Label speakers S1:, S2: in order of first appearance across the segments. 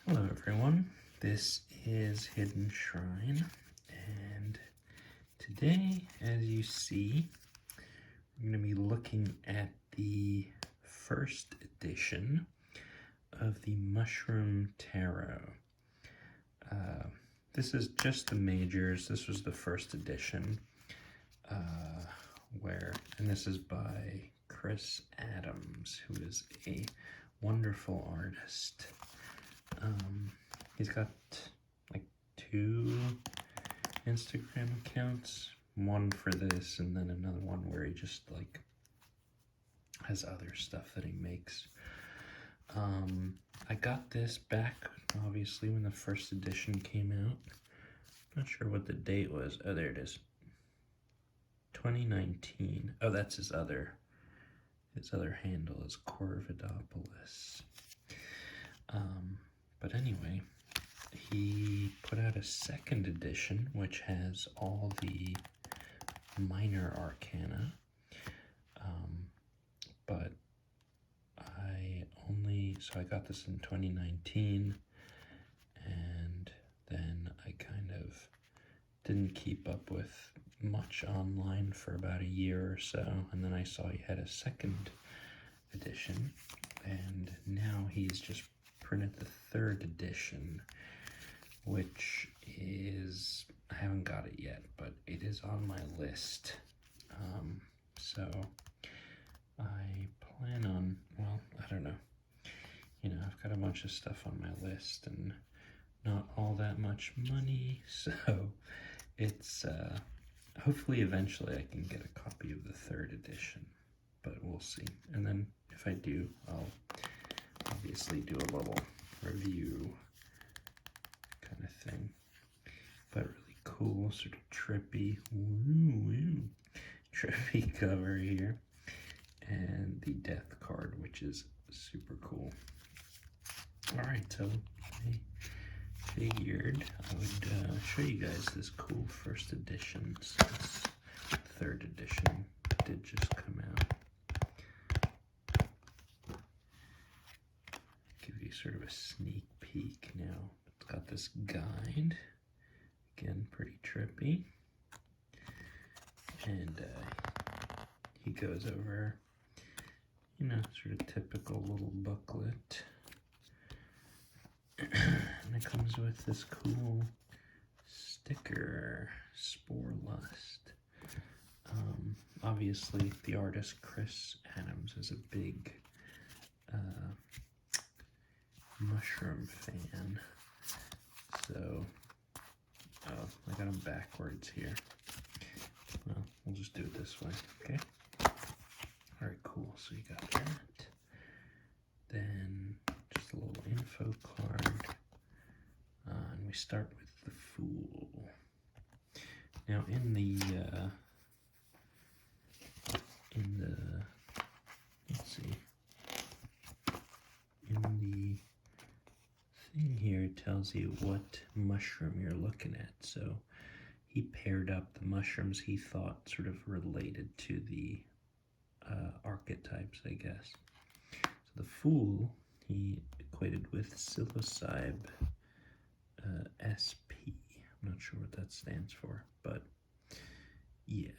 S1: Hello everyone, this is Hidden Shrine, and today, as you see, we're going to be looking at the first edition of the Mushroom Tarot. This is just the majors. This was the first edition, and this is by Chris Adams, who is a wonderful artist. He's got like 2 Instagram accounts, one for this and then another one where he just like has other stuff that he makes. I got this back obviously when the first edition came out. Not sure what the date was. Oh, there it is. 2019. Oh, that's his other handle is Corvidopolis. But anyway, he put out a second edition, which has all the minor arcana, but I got this in 2019, and then I kind of didn't keep up with much online for about a year or so, and then I saw he had a second edition, and now he's just printed the third edition, which is, I haven't got it yet, but it is on my list. So I plan on, well, I don't know. You know, I've got a bunch of stuff on my list and not all that much money, so it's, hopefully eventually I can get a copy of the third edition, but we'll see. And then if I do, I'll obviously do a little review kind of thing. But really cool, sort of trippy, trippy cover here. And the death card, which is super cool. Alright, so I figured I would show you guys this cool first edition, since third edition did just come out. Give you sort of a sneak peek now. It's got this guide, again pretty trippy, and he goes over, you know, sort of typical little booklet. And it comes with this cool sticker, Spore Lust. Obviously, the artist Chris Adams is a big mushroom fan. So, oh, I got them backwards here. Well, we'll just do it this way, okay? Alright, cool. So you got that. Then just a little info card. And we start with the Fool. Now in the let's see, in the thing here it tells you what mushroom you're looking at. So he paired up the mushrooms he thought sort of related to the archetypes, I guess. So the Fool he equated with psilocybe SP. I'm not sure what that stands for, but yeah,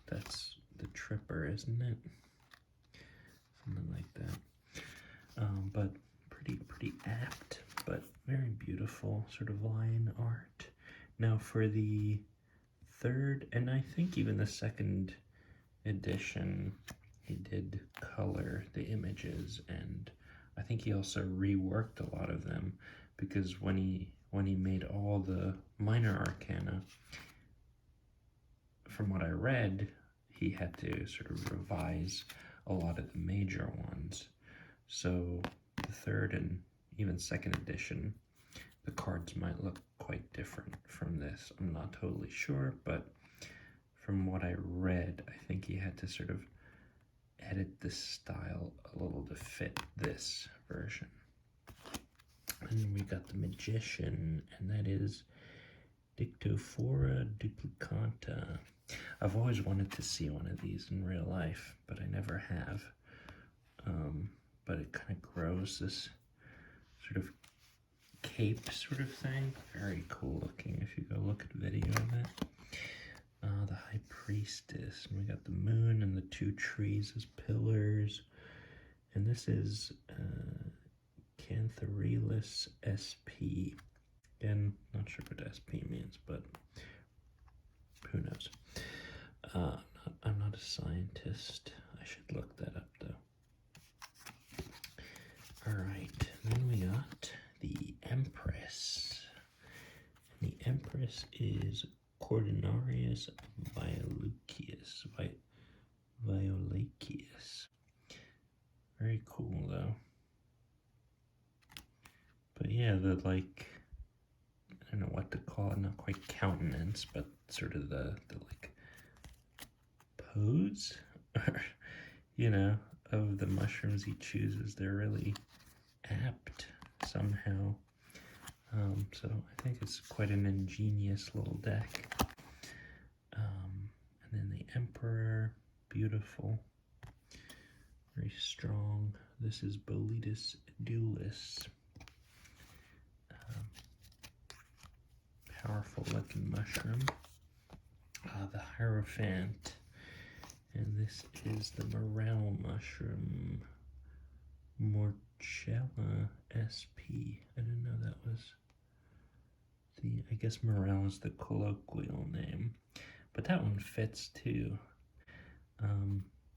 S1: that's the tripper, isn't it? Something like that. But pretty apt, but very beautiful sort of line art. Now for the third, and I think even the second edition, he did color the images, and I think he also reworked a lot of them, because when he made all the minor arcana, from what I read, he had to sort of revise a lot of the major ones. So the third and even second edition, the cards might look quite different from this. I'm not totally sure, but from what I read, I think he had to sort of edit this style a little to fit this version. And then we got the Magician, and that is Dictophora duplicata. I've always wanted to see one of these in real life, but I never have. But it kind of grows this sort of cape sort of thing. Very cool looking if you go look at video of it. The High Priestess. And we got the moon and the two trees as pillars. And this is Cantharelis SP. Again, not sure what SP means, but who knows. I'm not a scientist. I should look that up though. Alright, then we got the Empress. And the Empress is Cordinarius Violaceus. Violaceus. Very cool though. But yeah, the like, I don't know what to call it, not quite countenance, but sort of the like pose, or, you know, of the mushrooms he chooses. They're really apt somehow. So I think it's quite an ingenious little deck. And then the Emperor, beautiful, very strong. This is Boletus Duelis. Powerful looking mushroom. The Hierophant. And this is the morel mushroom. Morchella SP. I didn't know that was the, I guess morel is the colloquial name. But that one fits too.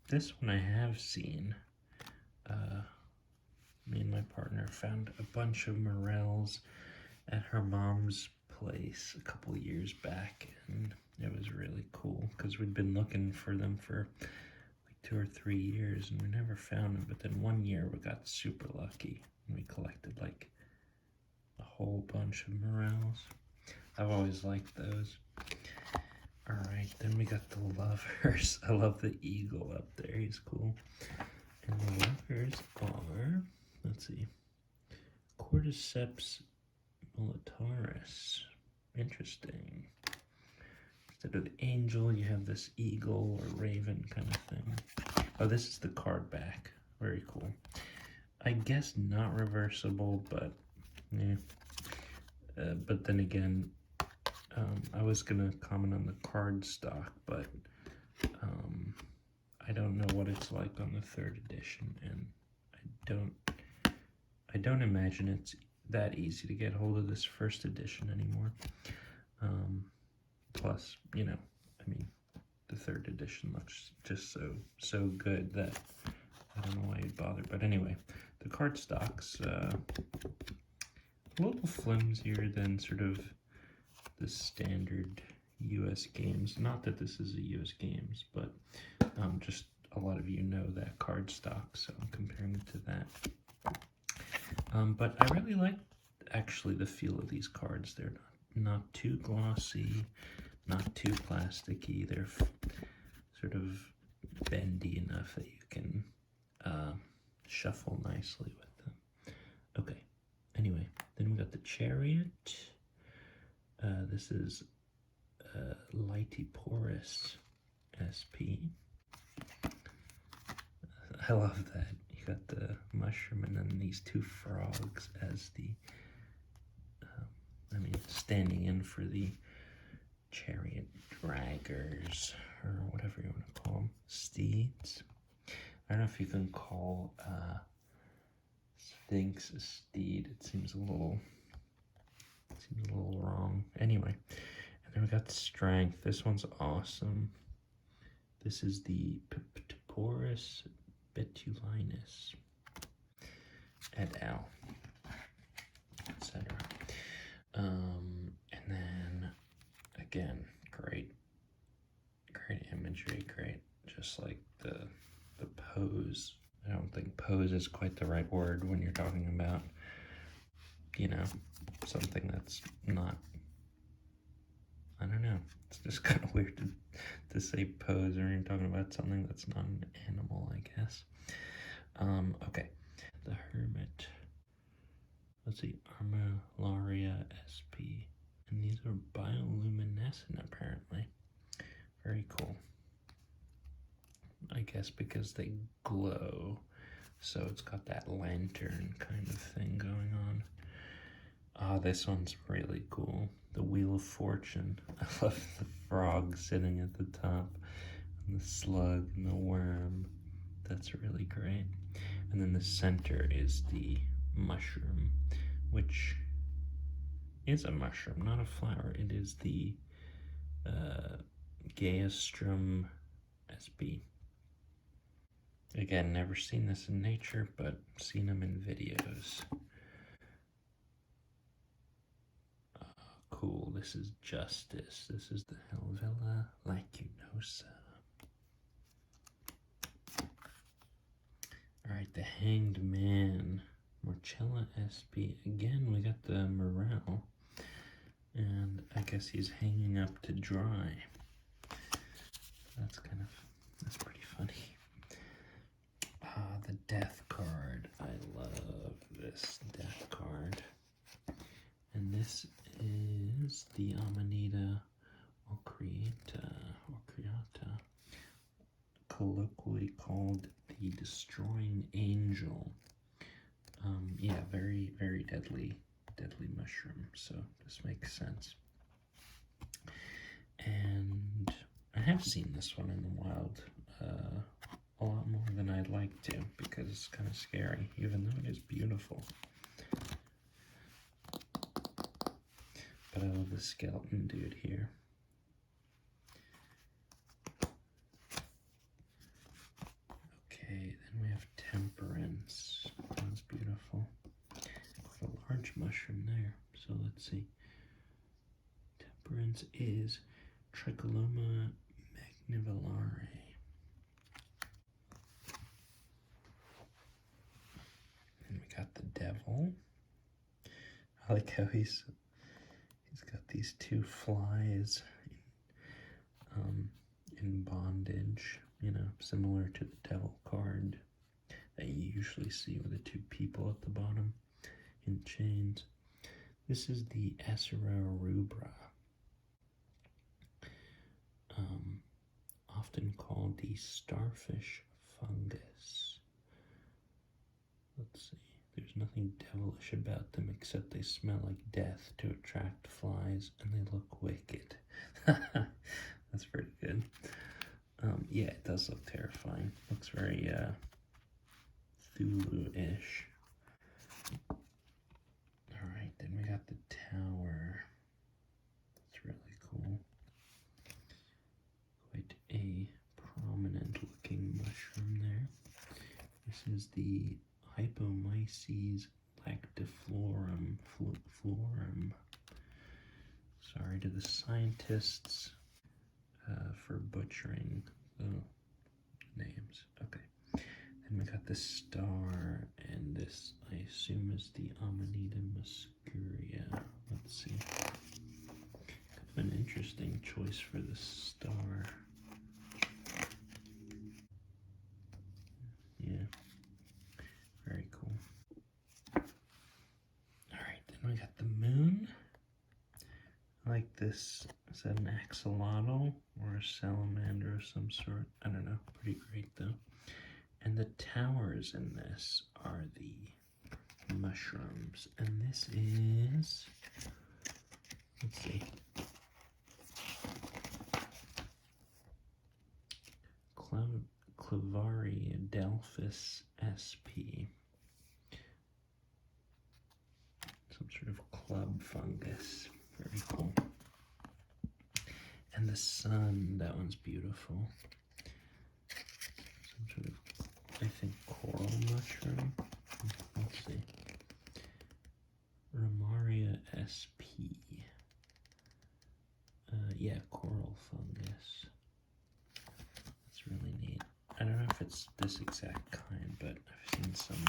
S1: This one I have seen. Me and my partner found a bunch of morels at her mom's place a couple years back, and it was really cool because we'd been looking for them for like 2 or 3 years and we never found them. But then one year we got super lucky and we collected like a whole bunch of morels. I've always liked those. Alright, then we got the lovers. I love the eagle up there, he's cool. And the lovers are, let's see, Cordyceps militaris. Interesting. Instead of the angel, you have this eagle or raven kind of thing. Oh, this is the card back. Very cool. I guess not reversible, but yeah. But then again, I was gonna comment on the card stock, but I don't know what it's like on the 3rd edition, and I don't imagine it's that easy to get hold of this 1st edition anymore. Plus, you know, I mean, the 3rd edition looks just so good that I don't know why you'd bother. But anyway, the card stock's a little flimsier than sort of the standard US games. Not that this is a US games, but just a lot of you know that card stock, so I'm comparing it to that. But I really like actually the feel of these cards. They're not too glossy, not too plasticky. They're sort of bendy enough that you can shuffle nicely with them. Okay, anyway, then we got the Chariot. This is Lytiporus SP. I love that. You got the mushroom and then these 2 frogs as the, standing in for the chariot draggers, or whatever you want to call them, steeds. I don't know if you can call Sphinx a steed. It seems a little wrong. Anyway, and then we got the Strength. This one's awesome. This is the Piptoporus betulinus et al., etc. And then again, great imagery, great, just like the pose. I don't think pose is quite the right word when you're talking about, you know, something that's not, I don't know, it's just kind of weird to say pose when you're talking about something that's not an animal, I guess. Okay, the Hermit. Let's see, Armillaria SP. And these are bioluminescent, apparently. Very cool. I guess because they glow, so it's got that lantern kind of thing going on. Ah, this one's really cool. The Wheel of Fortune. I love the frog sitting at the top, and the slug and the worm. That's really great. And then the center is the mushroom, which is a mushroom, not a flower. It is the Geostrum sp. Again, never seen this in nature, but seen them in videos. Cool, this is Justice. This is the Helvilla Lacunosa. Alright, the Hanged Man. Morchella sp. Again, we got the morel. And I guess he's hanging up to dry. That's pretty funny. The Death card. I love this Death card. And this is the Amanita Ocreata, colloquially called the Destroying Angel. Yeah, very, very deadly mushroom, so this makes sense. And I have seen this one in the wild a lot more than I'd like to, because it's kind of scary, even though it is beautiful. But I love the skeleton dude here. Okay, then we have Temperance. That's beautiful. A large mushroom there. So let's see. Temperance is Tricholoma magnivillare. And we got the Devil. I like how he's got these two flies in bondage, you know, similar to the Devil card that you usually see with the two people at the bottom in chains. This is the Acera rubra, often called the starfish fungus. Let's see. There's nothing devilish about them except they smell like death to attract flies, and they look wicked. That's pretty good. Yeah, it does look terrifying. Looks very Cthulhu-ish. Alright, then we got the Tower. That's really cool. Quite a prominent looking mushroom there. This is the Hypomyces lactiflorum. Sorry to the scientists for butchering the names. Okay. Then we got the star, and this I assume is the Amanita muscaria. Let's see. Kind of an interesting choice for the star. Yeah. Very cool. Alright, then we got the moon. I like this. Is that an axolotl or a salamander of some sort? I don't know. Pretty great though. And the towers in this are the mushrooms. And this is, let's see, Clavaria sp. Some sort of club fungus. Very cool. And the sun, that one's beautiful. Some sort of, I think, coral mushroom. Let's see. Ramaria sp. Yeah, coral fungus. That's really neat. I don't know if it's this exact kind, but I've seen some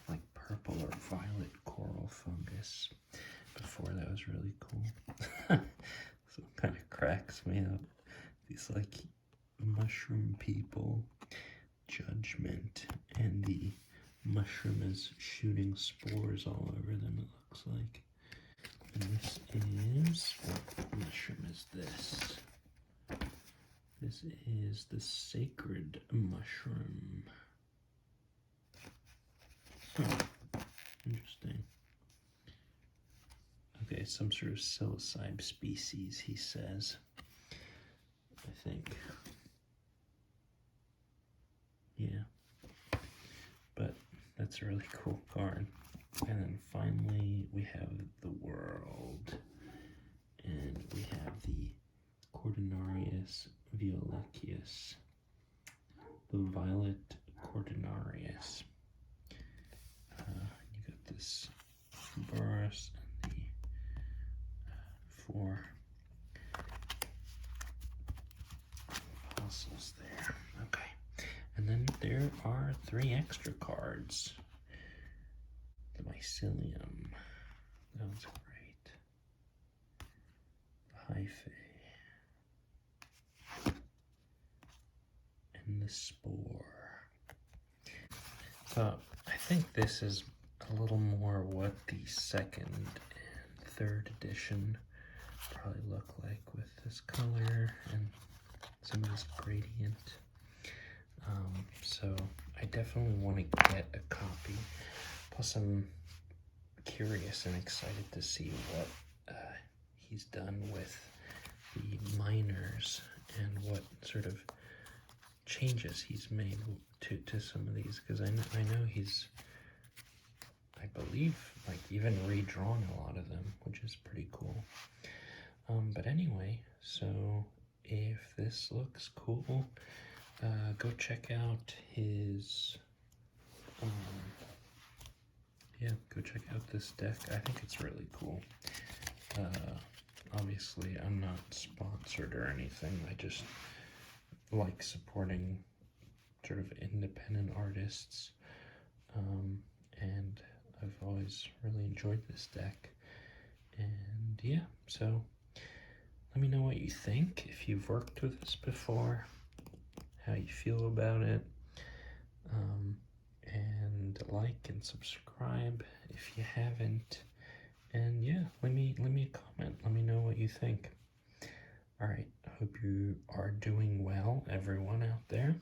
S1: like purple or violet coral fungus before. That was really cool. So it kind of cracks me up. These like mushroom people, judgment, and the mushroom is shooting spores all over them, it looks like. And this is, what mushroom is this? This is the sacred mushroom. Huh. Interesting. some sort of psilocybe species, he says. I think. Yeah. But that's a really cool card. And then finally we have the world. And we have the Cordinarius violecius. The violet Cordinarius. You got this Boris and the 4 apostles there. Okay. And then there are 3 extra cards. The Mycelium. That was great. The Hyphae. And the Spore. So I think this is a little more what the 2nd and 3rd edition probably look like, with this color and some of this gradient. So I definitely want to get a copy. Plus I'm curious and excited to see what he's done with the minors and what sort of changes he's made to some of these, because I know he's, I believe, like even redrawn a lot of them, which is pretty cool. But anyway, so if this looks cool, go check out his, yeah, go check out this deck. I think it's really cool. Obviously, I'm not sponsored or anything. I just like supporting sort of independent artists, and I've always really enjoyed this deck. And yeah, so let me know what you think, if you've worked with this before, how you feel about it, and like and subscribe if you haven't. And yeah, leave me a comment. Let me know what you think. All right, I hope you are doing well, everyone out there.